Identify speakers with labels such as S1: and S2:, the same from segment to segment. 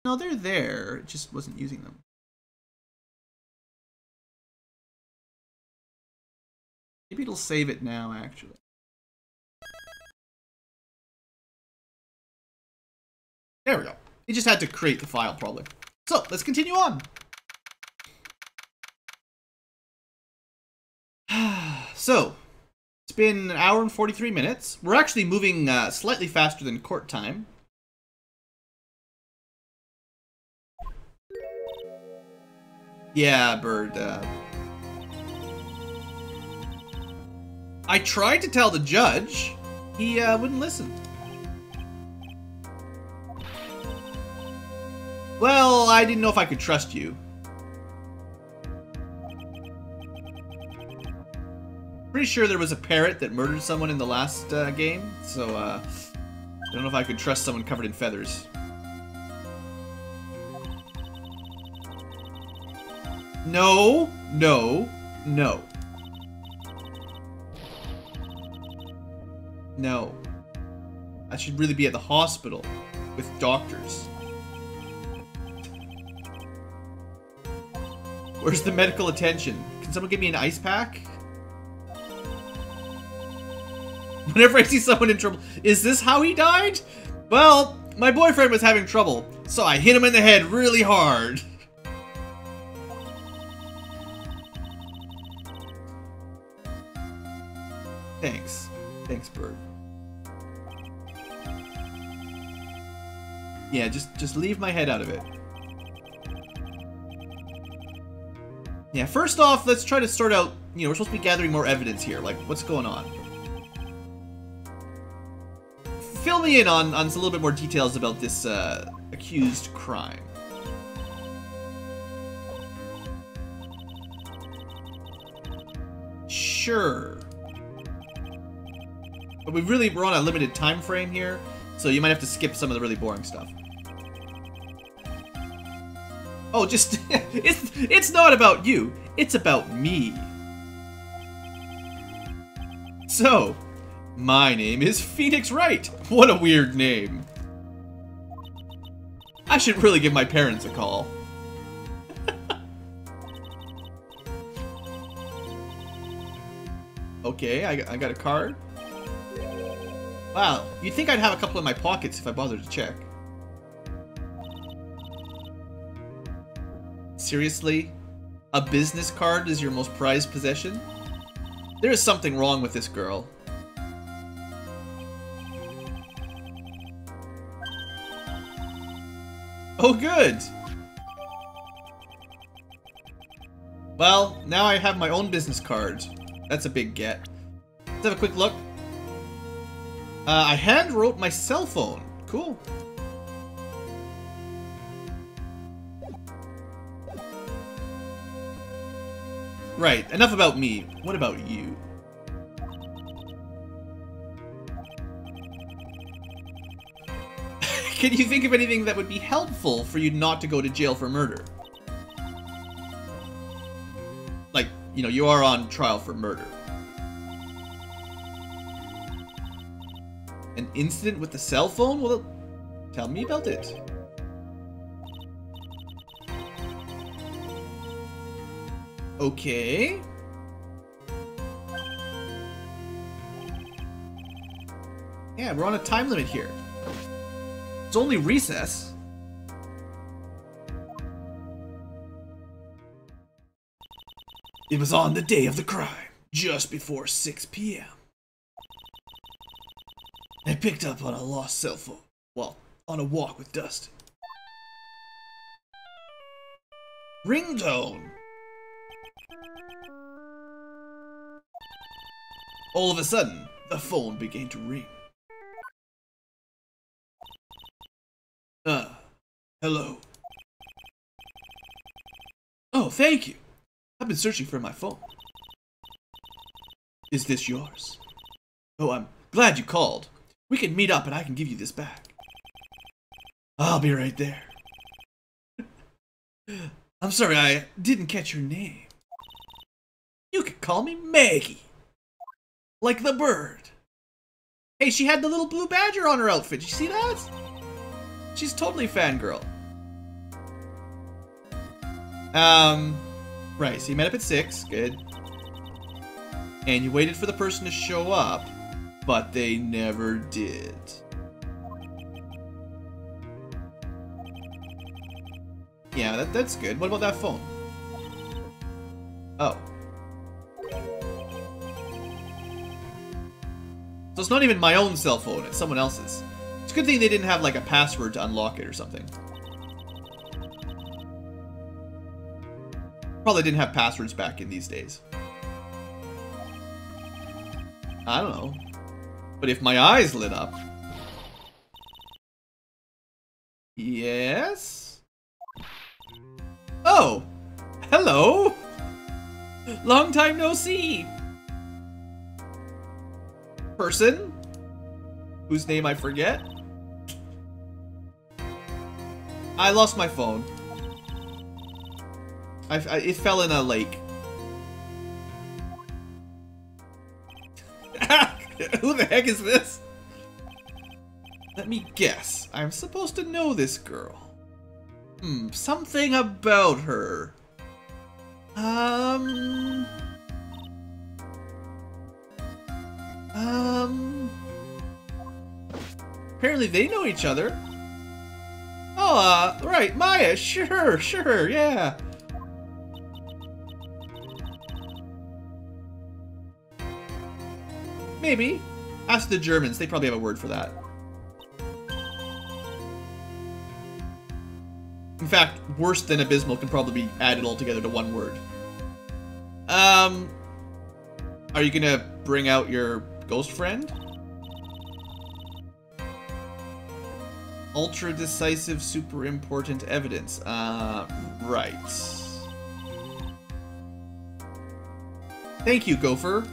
S1: No, they're there. It just wasn't using them. Maybe it'll save it now, actually. There we go. It just had to create the file, probably. So, let's continue on. So, it's been an hour and 43 minutes. We're actually moving slightly faster than court time. Yeah, Bird. I tried to tell the judge. He wouldn't listen. Well, I didn't know if I could trust you. Pretty sure there was a parrot that murdered someone in the last game, so I don't know if I could trust someone covered in feathers. No, no, no. No. I should really be at the hospital with doctors. Where's the medical attention? Can someone give me an ice pack? Whenever I see someone in trouble... Is this how he died? Well, my boyfriend was having trouble, so I hit him in the head really hard. Thanks. Thanks, Bird. Yeah, just leave my head out of it. Yeah, first off, let's try to sort out, you know, we're supposed to be gathering more evidence here. Like, what's going on? Fill me in on a little bit more details about this accused crime. Sure. But we're on a limited time frame here, so you might have to skip some of the really boring stuff. Oh, just it's not about you. It's about me. So, my name is Phoenix Wright. What a weird name. I should really give my parents a call. Okay, I got a card. Wow, you'd think I'd have a couple in my pockets if I bothered to check. Seriously? A business card is your most prized possession? There is something wrong with this girl. Oh, good! Well, now I have my own business card. That's a big get. Let's have a quick look. I hand wrote my cell phone. Cool. Right, enough about me. What about you? Can you think of anything that would be helpful for you not to go to jail for murder? Like, you know, you are on trial for murder. An incident with the cell phone? Well, tell me about it. Okay. Yeah, we're on a time limit here. It's only recess. It was on the day of the crime, just before 6 p.m. I picked up on a lost cell phone while on a walk with Dustin. Ringtone. All of a sudden, the phone began to ring. Hello. Oh, thank you. I've been searching for my phone. Is this yours? Oh, I'm glad you called. We can meet up and I can give you this back. I'll be right there. I'm sorry, I didn't catch your name. You could call me Maggie. Like the bird. Hey, she had the little blue badger on her outfit. Did you see that? She's totally fangirl. Right, so you met up at 6, good. And you waited for the person to show up, but they never did. Yeah, that's good. What about that phone? Oh. So it's not even my own cell phone, it's someone else's. It's a good thing they didn't have like a password to unlock it or something. Probably didn't have passwords back in these days. I don't know. But if my eyes lit up... Yes? Oh! Hello! Long time no see! Person? Whose name I forget? I lost my phone. It fell in a lake. Who the heck is this? Let me guess. I'm supposed to know this girl. Something about her. Apparently they know each other. Oh, right, Maya, sure, yeah. Maybe. Ask the Germans, they probably have a word for that. In fact, worse than abysmal can probably be added all together to one word. Are you gonna bring out your ghost friend? Ultra decisive, super important evidence. Right. Thank you, Gopher.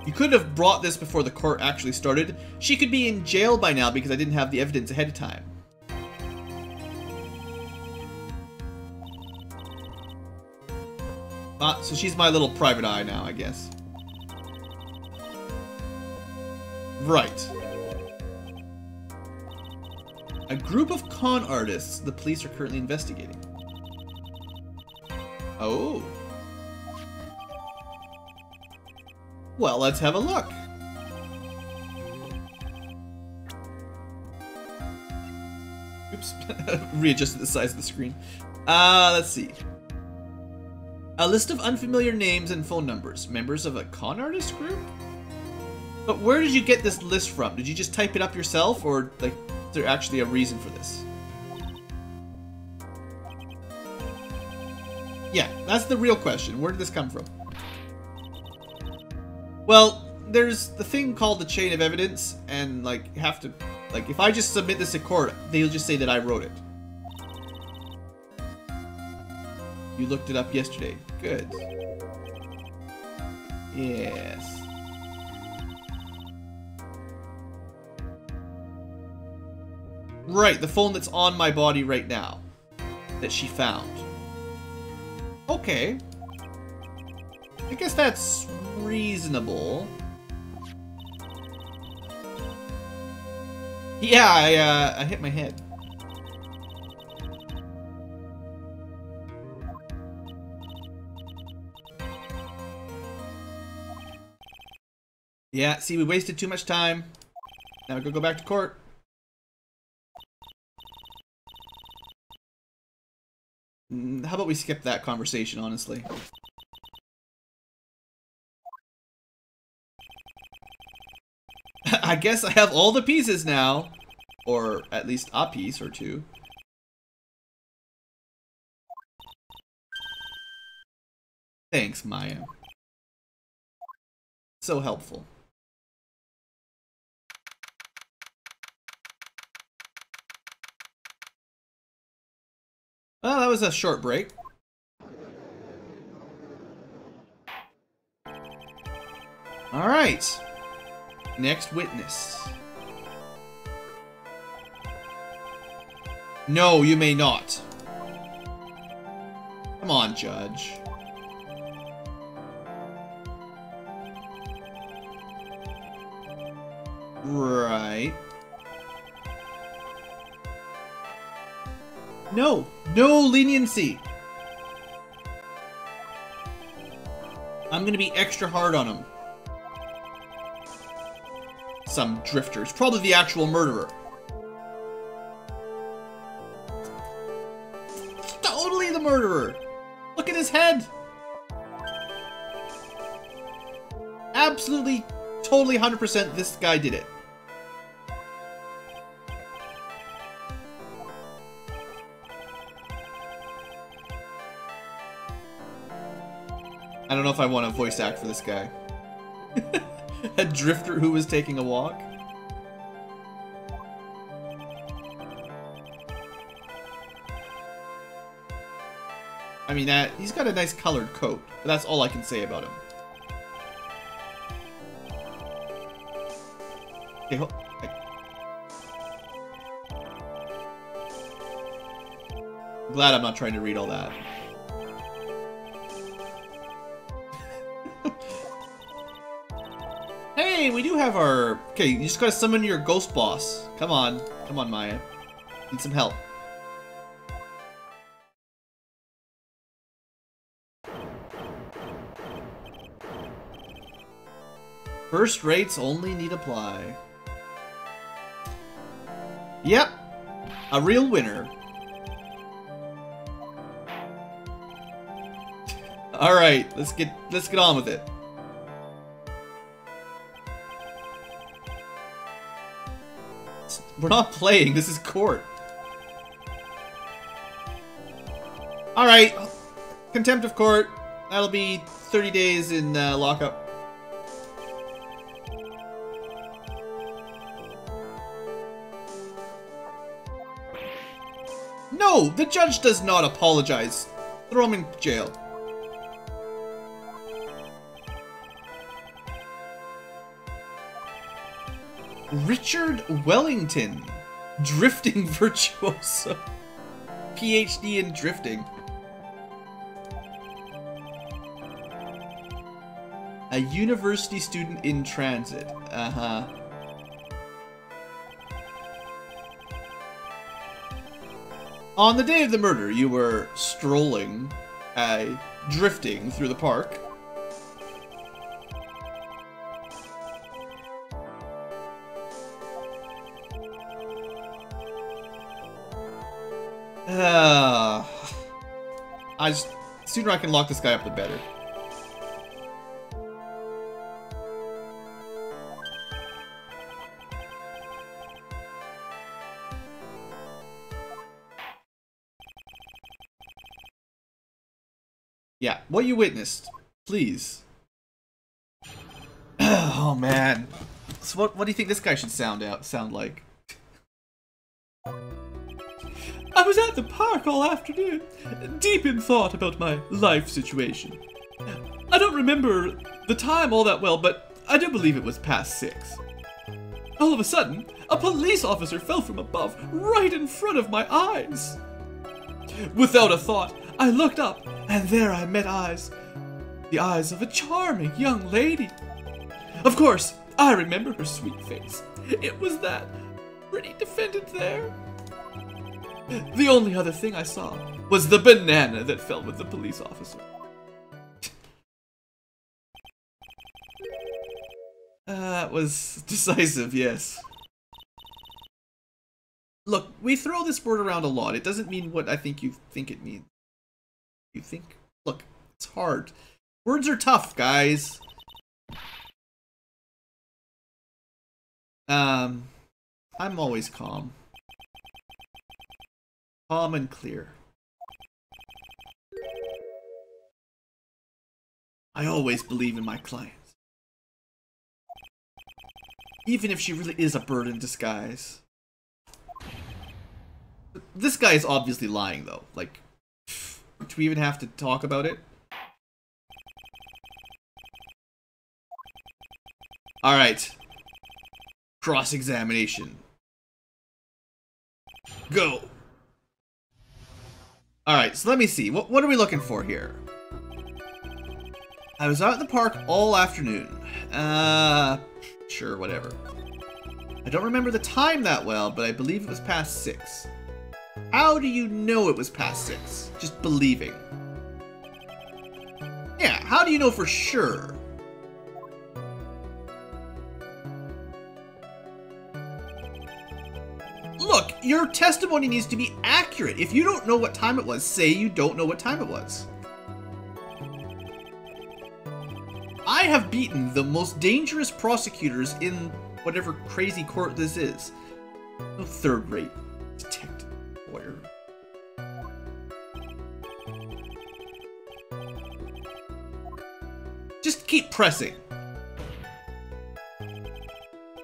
S1: You could have brought this before the court actually started. She could be in jail by now because I didn't have the evidence ahead of time. So she's my little private eye now, I guess. Right. A group of con artists the police are currently investigating. Oh. Well, let's have a look. Oops. Readjusted the size of the screen. Let's see. A list of unfamiliar names and phone numbers. Members of a con artist group? But where did you get this list from? Did you just type it up yourself, or like, is there actually a reason for this? Yeah, that's the real question. Where did this come from? Well, there's the thing called the chain of evidence, and like, you have to, like, if I just submit this to court, they'll just say that I wrote it. You looked it up yesterday. Good. Yes. Right, the phone that's on my body right now. That she found. Okay. I guess that's reasonable. Yeah, I hit my head. Yeah, see, we wasted too much time. Now we go back to court. How about we skip that conversation, honestly? I guess I have all the pieces now. Or at least a piece or two. Thanks, Maya. So helpful. Well, that was a short break. Alright. Next witness. No, you may not. Come on, Judge. Right. No. No leniency. I'm gonna be extra hard on him. Some drifters. Probably the actual murderer. Totally the murderer. Look at his head. Absolutely, totally 100% this guy did it. I don't know if I want to voice act for this guy. A drifter who was taking a walk. I mean, he's got a nice colored coat, but that's all I can say about him. Okay, I'm glad I'm not trying to read all that. Hey, we do have our... Okay, you just gotta summon your ghost boss. Come on. Come on, Maya. Need some help. First rates only need apply. Yep. A real winner. Alright, let's get on with it. We're not playing, this is court. Alright. Contempt of court. That'll be 30 days in lockup. No! The judge does not apologize. Throw him in jail. Richard Wellington. Drifting virtuoso. PhD in drifting. A university student in transit. Uh-huh. On the day of the murder, you were strolling, drifting through the park. Sooner I can lock this guy up, the better. Yeah, what you witnessed, please. Oh man. So what do you think this guy should sound like?
S2: I was at the park all afternoon, deep in thought about my life situation. I don't remember the time all that well, but I do believe it was past 6. All of a sudden, a police officer fell from above, right in front of my eyes. Without a thought, I looked up, and there I met eyes. The eyes of a charming young lady. Of course, I remember her sweet face. It was that pretty defendant there. The only other thing I saw was the banana that fell with the police officer.
S1: That was decisive, yes. Look, we throw this word around a lot. It doesn't mean what I think you think it means. You think? Look, it's hard. Words are tough, guys. I'm always calm. Calm and clear. I always believe in my clients. Even if she really is a bird in disguise. This guy is obviously lying, though. Like, do we even have to talk about it? Alright. Cross-examination. Go! Alright, so let me see. What are we looking for here? I was out at the park all afternoon. Sure, whatever. I don't remember the time that well, but I believe it was past 6. How do you know it was past 6? Just believing. Yeah, how do you know for sure? Look, your testimony needs to be accurate. If you don't know what time it was, say you don't know what time it was. I have beaten the most dangerous prosecutors in whatever crazy court this is. No third-rate detective lawyer. Just keep pressing.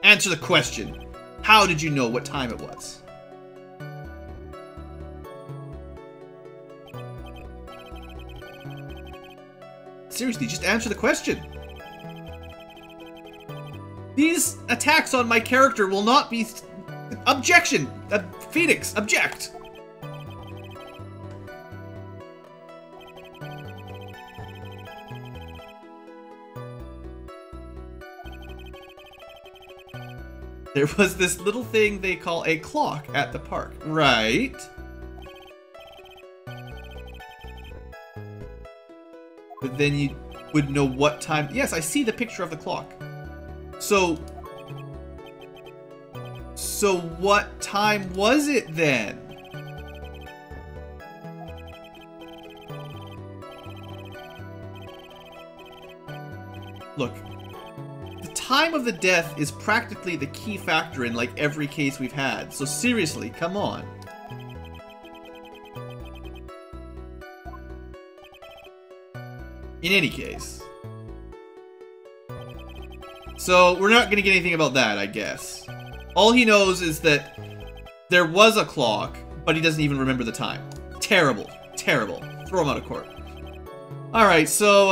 S1: Answer the question. How did you know what time it was? Seriously, just answer the question. These attacks on my character will not be... Objection! Phoenix, object! There was this little thing they call a clock at the park, right? But then you would know what time... Yes, I see the picture of the clock. So what time was it then? Look, the time of the death is practically the key factor in like every case we've had. So seriously, come on. In any case. So we're not going to get anything about that, I guess. All he knows is that there was a clock, but he doesn't even remember the time. Terrible. Terrible. Throw him out of court. Alright, so,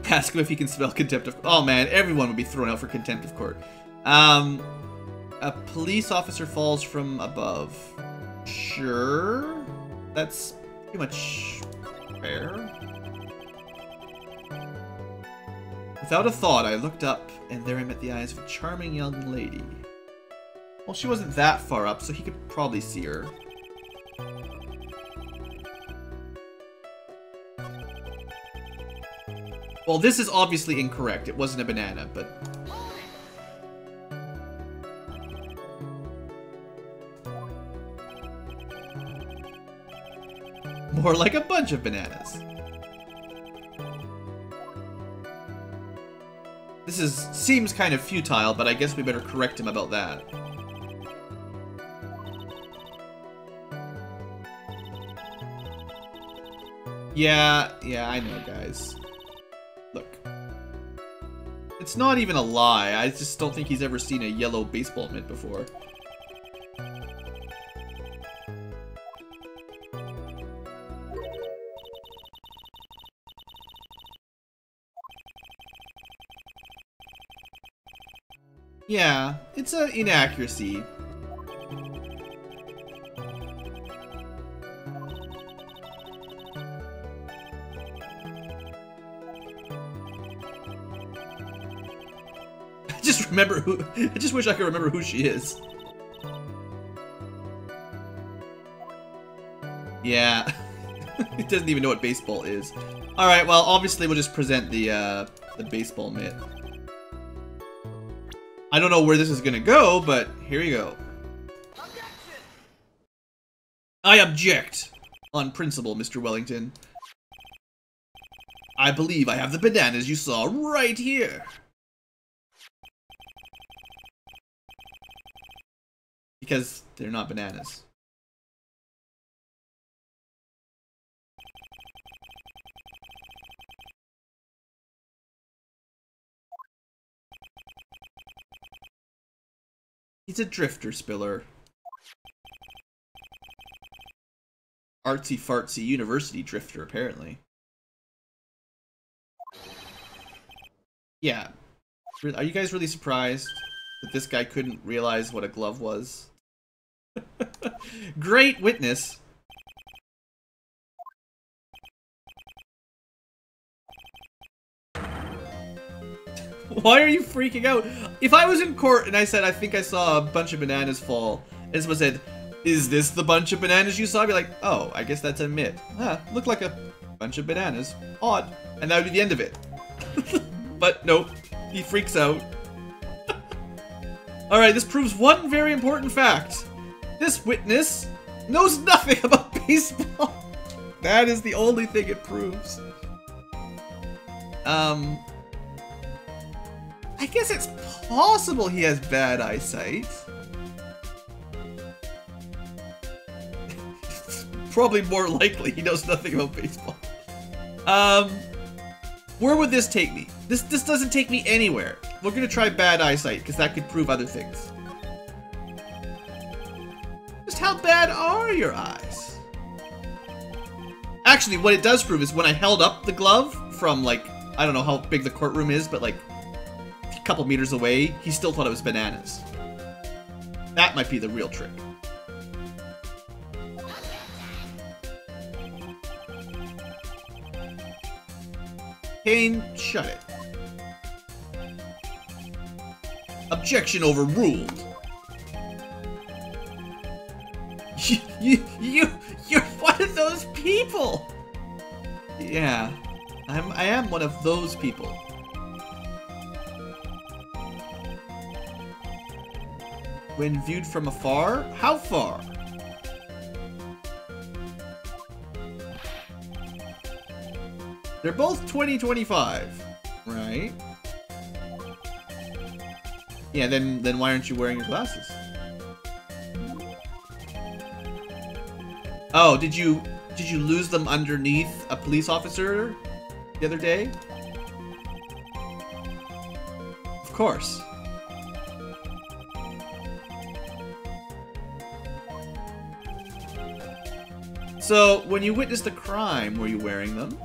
S1: ask him if he can spell contempt of... Oh man, everyone would be thrown out for contempt of court. A police officer falls from above. Sure. That's pretty much fair. Without a thought, I looked up, and there I met the eyes of a charming young lady. Well, she wasn't that far up, so he could probably see her. Well, this is obviously incorrect. It wasn't a banana, but... more like a bunch of bananas. This seems kind of futile, but I guess we better correct him about that. Yeah, I know, guys. Look. It's not even a lie, I just don't think he's ever seen a yellow baseball mitt before. Yeah, it's an inaccuracy. I just wish I could remember who she is. Yeah. He doesn't even know what baseball is. Alright, well, obviously we'll just present the baseball mitt. I don't know where this is gonna go, but here you go. Objection! I object! On principle, Mr. Wellington. I believe I have the bananas you saw right here. Because they're not bananas. He's a drifter, Spiller. Artsy-fartsy university drifter, apparently. Yeah. Are you guys really surprised that this guy couldn't realize what a glove was? Great witness. Why are you freaking out? If I was in court and I said I think I saw a bunch of bananas fall, and someone said, Is this the bunch of bananas you saw? Be like, oh, I guess that's a myth. Huh, looked like a bunch of bananas. Odd. And that would be the end of it. But nope, he freaks out. Alright, this proves one very important fact. This witness knows nothing about baseball. That is the only thing it proves. I guess it's possible he has bad eyesight. Probably more likely he knows nothing about baseball. Where would this take me? This doesn't take me anywhere. We're gonna try bad eyesight, because that could prove other things. Just how bad are your eyes? Actually, what it does prove is when I held up the glove from, like, I don't know how big the courtroom is, but like a couple meters away, he still thought it was bananas. That might be the real trick. Kane, shut it. Objection overruled. You're one of those people. Yeah, I am one of those people. When viewed from afar, how far? They're both 20-25, right? Yeah, then why aren't you wearing your glasses? Oh, did you lose them underneath a police officer the other day? Of course. So, when you witnessed a crime, were you wearing them?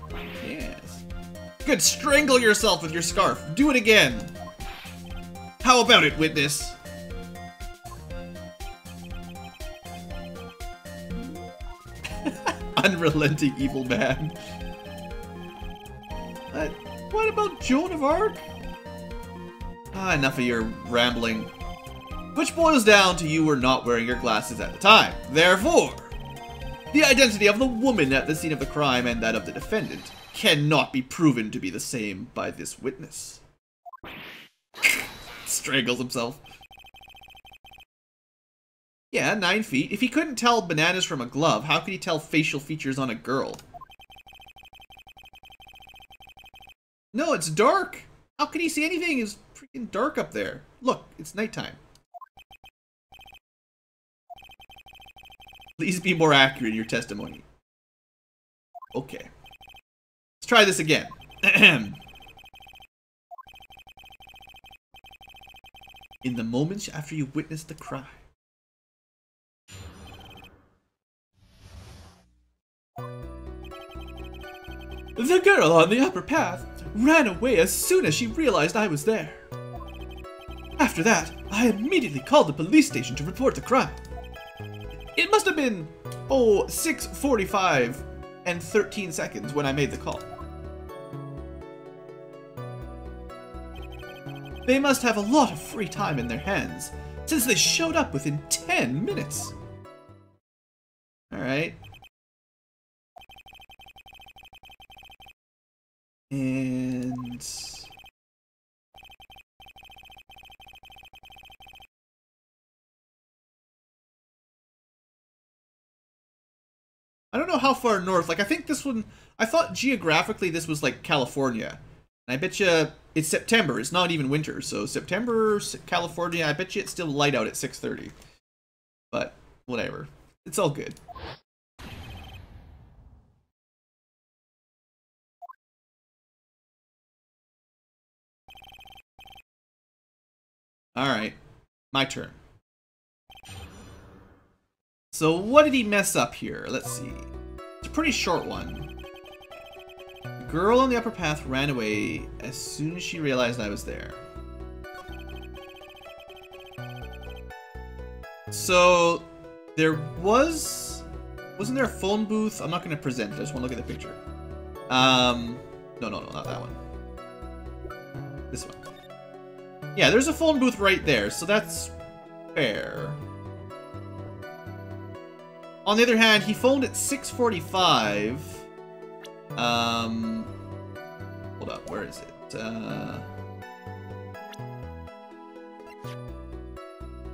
S1: Yes. Good, strangle yourself with your scarf. Do it again. How about it, witness? Unrelenting evil man. What about Joan of Arc? Ah, enough of your rambling. Which boils down to you were not wearing your glasses at the time. Therefore, the identity of the woman at the scene of the crime and that of the defendant cannot be proven to be the same by this witness. Strangles himself. Yeah, 9 feet. If he couldn't tell bananas from a glove, how could he tell facial features on a girl? No, it's dark. How can he see anything? It's freaking dark up there. Look, it's nighttime. Please be more accurate in your testimony. Okay. Let's try this again. In the moments after you witnessed the crime.
S2: The girl on the upper path ran away as soon as she realized I was there. After that, I immediately called the police station to report the crime. It must have been, 6:45 and 13 seconds when I made the call. They must have a lot of free time in their hands, since they showed up within 10 minutes.
S1: Alright. And... I don't know how far north. Like, I think this one... I thought geographically this was, like, California. And I bet you it's September. It's not even winter. So, September, California, I bet you it's still light out at 6:30. But, whatever. It's all good. Alright. My turn. So what did he mess up here? Let's see. It's a pretty short one. The girl on the upper path ran away as soon as she realized I was there. So there wasn't there a phone booth? I'm not going to present it. I just want to look at the picture. No, not that one. This one. Yeah, there's a phone booth right there, so that's fair. On the other hand, he phoned at 6:45. Hold up, where is it?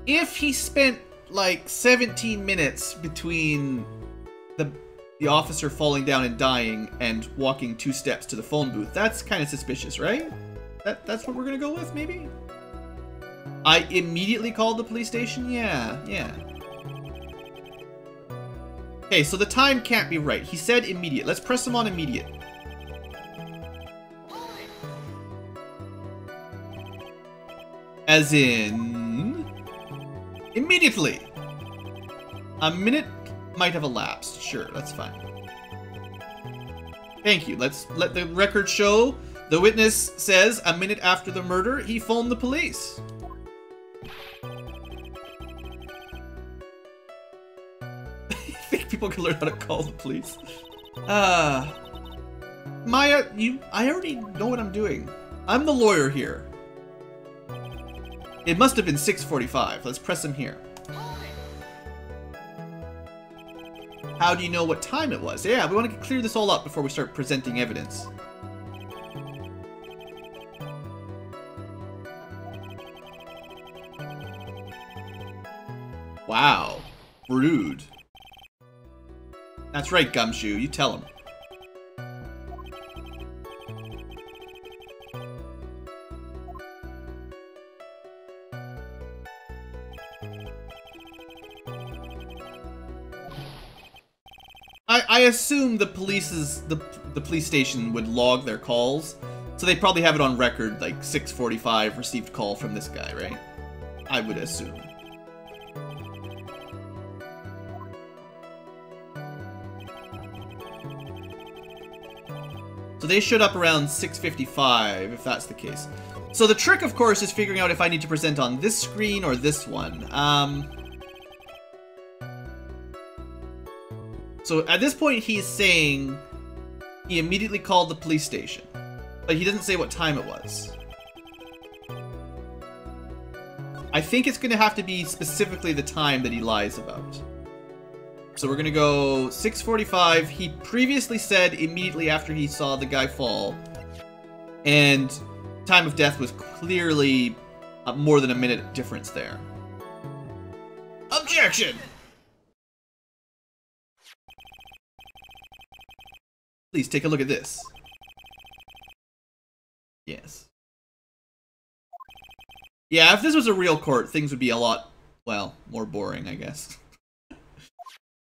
S1: If he spent like 17 minutes between the officer falling down and dying and walking 2 steps to the phone booth, that's kind of suspicious, right? That's what we're gonna go with, maybe? I immediately called the police station? Yeah. Okay, so the time can't be right. He said immediate. Let's press him on immediate. As in... immediately! A minute might have elapsed. Sure, that's fine. Thank you. Let's let the record show. The witness says a minute after the murder, he phoned the police. I think people can learn how to call the police. Maya, I already know what I'm doing. I'm the lawyer here. It must have been 6:45. Let's press him here. How do you know what time it was? Yeah, we want to clear this all up before we start presenting evidence. Wow. Rude. That's right, Gumshoe. You tell him. I assume the police station would log their calls, so they probably have it on record, like 6:45 received call from this guy, right? I would assume. So they showed up around 6:55, if that's the case. So the trick, of course, is figuring out if I need to present on this screen or this one. So at this point, he's saying he immediately called the police station, but he doesn't say what time it was. I think it's going to have to be specifically the time that he lies about. So we're going to go 6:45. He previously said immediately after he saw the guy fall, and time of death was clearly more than a minute difference there. Objection! Please take a look at this. Yes. Yeah, if this was a real court, things would be a lot, well, more boring, I guess.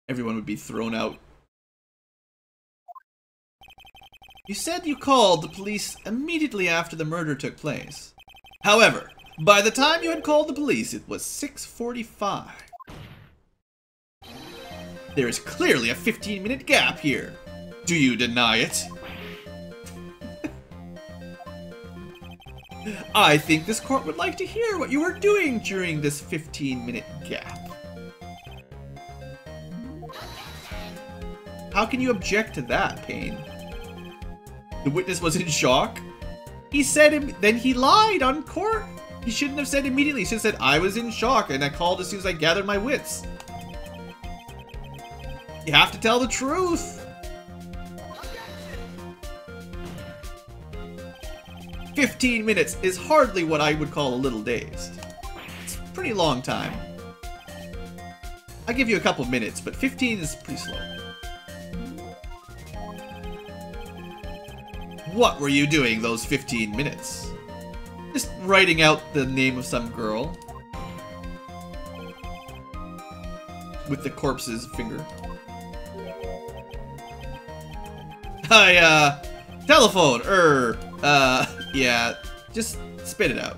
S1: Everyone would be thrown out. You said you called the police immediately after the murder took place. However, by the time you had called the police, it was 6:45. There is clearly a 15-minute gap here. Do you deny it? I think this court would like to hear what you were doing during this 15-minute gap. How can you object to that, Payne? The witness was in shock. He said then he lied on court. He shouldn't have said immediately. He should have said, I was in shock and I called as soon as I gathered my wits. You have to tell the truth. 15 minutes is hardly what I would call a little dazed. It's a pretty long time. I give you a couple minutes, but 15 is pretty slow. What were you doing those 15 minutes? Just writing out the name of some girl. With the corpse's finger. Telephone, yeah, just spit it out.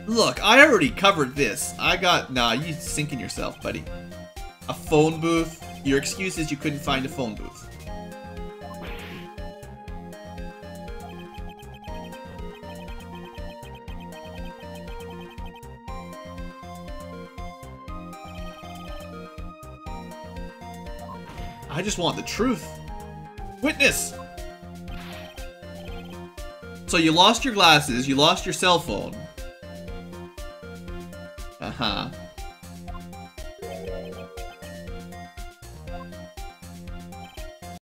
S1: Look, I already covered this. Nah, you sinking yourself, buddy. A phone booth? Your excuse is you couldn't find a phone booth. I just want the truth. Witness! So you lost your glasses, you lost your cell phone. Uh-huh.